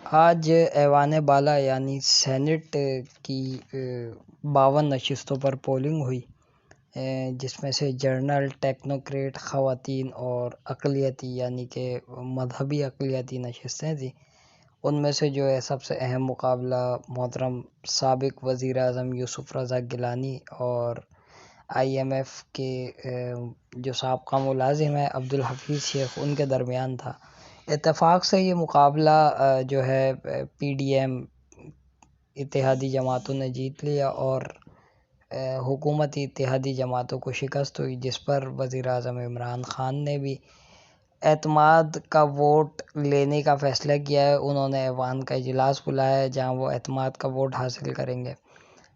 آج ایوان بالا یعنی سینٹ کی 52 نشستوں پر پولنگ ہوئی، جس میں سے جنرل، ٹیکنوکریٹ، خواتین اور اقلیتی یعنی کہ مذہبی اقلیتی نشستیں تھیں۔ ان میں سے جو ہے سب سے اہم مقابلہ محترم سابق وزیر اعظم یوسف رضا گیلانی اور آئی ایم ایف کے جو سابقہ ملازم ہیں عبدالحفیظ شیخ، ان کے درمیان تھا۔ اتفاق سے یہ مقابلہ جو ہے پی ڈی ایم اتحادی جماعتوں نے جیت لیا اور حکومتی اتحادی جماعتوں کو شکست ہوئی، جس پر وزیر اعظم عمران خان نے بھی اعتماد کا ووٹ لینے کا فیصلہ کیا ہے۔ انہوں نے ایوان کا اجلاس بلایا ہے جہاں وہ اعتماد کا ووٹ حاصل کریں گے۔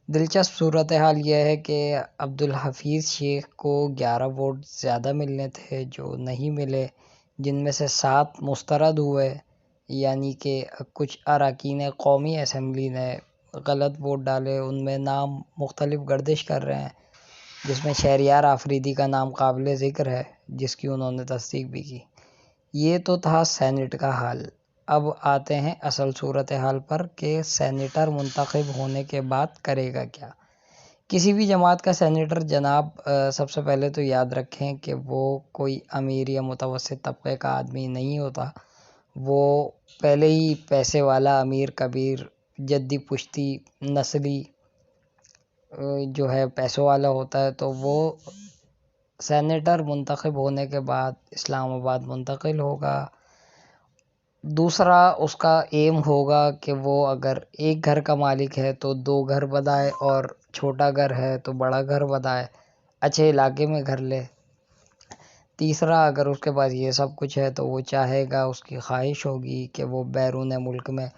دلچسپ صورتحال یہ ہے کہ عبدالحفیظ شیخ کو 11 ووٹ زیادہ ملنے تھے جو نہیں ملے، جن میں سے 7 مسترد ہوئے، یعنی کہ کچھ اراکین قومی اسمبلی نے غلط ووٹ ڈالے۔ ان میں نام مختلف گردش کر رہے ہیں، جس میں شہریار آفریدی کا نام قابل ذکر ہے، جس کی انہوں نے تصدیق بھی کی۔ یہ تو تھا سینٹ کا حال۔ اب آتے ہیں اصل صورتحال پر کہ سینیٹر منتخب ہونے کے بعد کرے گا کیا۔ کسی بھی جماعت کا سینیٹر جناب سب سے پہلے تو یاد رکھیں کہ وہ کوئی امیر یا متوسط طبقے کا آدمی نہیں ہوتا۔ وہ پہلے ہی پیسے والا امیر کبیر جدی پشتی نسلی جو ہے پیسوں والا ہوتا ہے، تو وہ سینیٹر منتخب ہونے کے بعد اسلام آباد منتقل ہوگا۔ دوسرا اس کا ایم ہوگا کہ وہ اگر ایک گھر کا مالک ہے تو 2 گھر بنائے، اور چھوٹا گھر ہے تو بڑا گھر بنائے، اچھے علاقے میں گھر لے۔ تیسرا، اگر اس کے پاس یہ سب کچھ ہے تو وہ چاہے گا، اس کی خواہش ہوگی کہ وہ بیرون ملک میں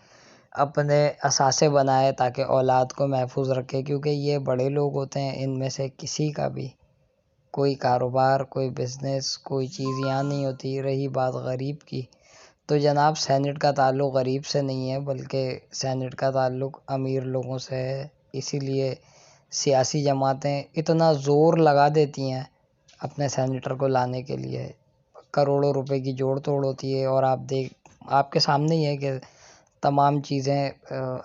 اپنے اثاثے بنائے تاکہ اولاد کو محفوظ رکھے، کیونکہ یہ بڑے لوگ ہوتے ہیں، ان میں سے کسی کا بھی کوئی کاروبار، کوئی بزنس، کوئی چیز یہاں نہیں ہوتی۔ رہی بات غریب کی، تو جناب سینٹ کا تعلق غریب سے نہیں ہے، بلکہ سینٹ کا تعلق امیر لوگوں سے ہے۔ اسی لیے سیاسی جماعتیں اتنا زور لگا دیتی ہیں اپنے سینیٹر کو لانے کے لیے، کروڑوں روپے کی جوڑ توڑ ہوتی ہے، اور آپ کے سامنے ہی ہے کہ تمام چیزیں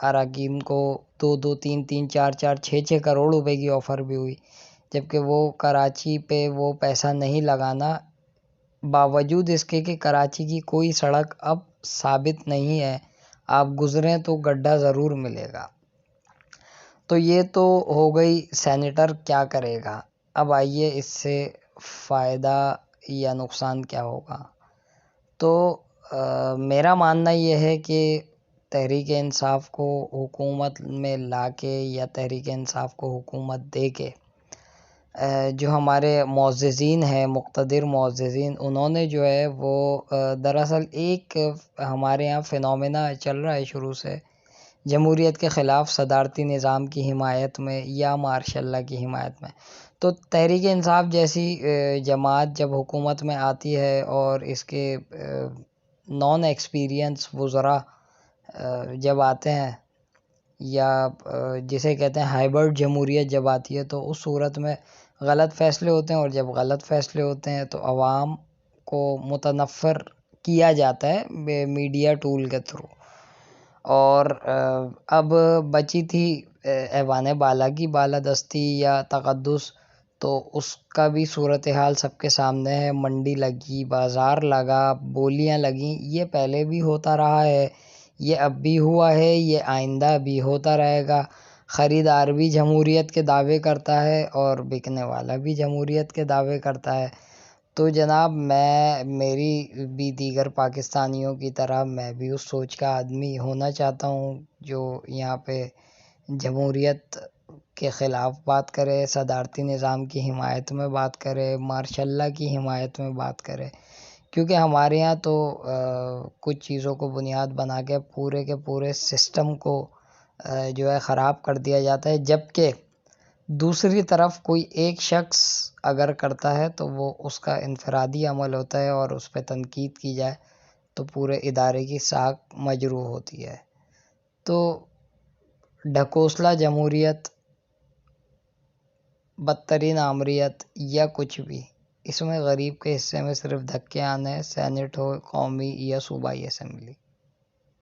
اراکین کو 2-2، 3-3، 4-4، 6-6 کروڑ روپے کی آفر بھی ہوئی، جبکہ وہ کراچی پہ وہ پیسہ نہیں لگانا، باوجود اس کے کہ کراچی کی کوئی سڑک اب ثابت نہیں ہے، آپ گزریں تو گڈھا ضرور ملے گا۔ تو یہ تو ہو گئی سینیٹر کیا کرے گا۔ اب آئیے اس سے فائدہ یا نقصان کیا ہوگا۔ تو میرا ماننا یہ ہے کہ تحریک انصاف کو حکومت میں لا کے یا تحریک انصاف کو حکومت دے کے جو ہمارے معززین ہیں، مقتدر معززین، انہوں نے جو ہے وہ دراصل ایک ہمارے یہاں فینومینا چل رہا ہے شروع سے، جمہوریت کے خلاف صدارتی نظام کی حمایت میں یا ماشاء اللہ کی حمایت میں۔ تو تحریک انصاف جیسی جماعت جب حکومت میں آتی ہے اور اس کے نان ایکسپیرینس وزراء جب آتے ہیں، یا جسے کہتے ہیں ہائبرڈ جمہوریت جب آتی ہے، تو اس صورت میں غلط فیصلے ہوتے ہیں، اور جب غلط فیصلے ہوتے ہیں تو عوام کو متنفر کیا جاتا ہے میڈیا ٹول کے تھرو۔ اور اب بچی تھی ایوان بالا کی بالادستی یا تقدس، تو اس کا بھی صورتحال سب کے سامنے ہے۔ منڈی لگی، بازار لگا، بولیاں لگیں، یہ پہلے بھی ہوتا رہا ہے، یہ اب بھی ہوا ہے، یہ آئندہ بھی ہوتا رہے گا۔ خریدار بھی جمہوریت کے دعوے کرتا ہے اور بکنے والا بھی جمہوریت کے دعوے کرتا ہے۔ تو جناب میری بھی دیگر پاکستانیوں کی طرح میں بھی اس سوچ کا آدمی ہونا چاہتا ہوں جو یہاں پہ جمہوریت کے خلاف بات کرے، صدارتی نظام کی حمایت میں بات کرے، ماشاء اللہ کی حمایت میں بات کرے، کیونکہ ہمارے یہاں تو کچھ چیزوں کو بنیاد بنا کے پورے کے پورے سسٹم کو جو ہے خراب کر دیا جاتا ہے، جبکہ دوسری طرف کوئی ایک شخص اگر کرتا ہے تو وہ اس کا انفرادی عمل ہوتا ہے، اور اس پہ تنقید کی جائے تو پورے ادارے کی ساکھ مجروح ہوتی ہے۔ تو ڈھکوسلا جمہوریت، بدترین آمریت یا کچھ بھی، اس میں غریب کے حصے میں صرف دھکے آنے، سینٹ ہو، قومی یا صوبائی اسمبلی۔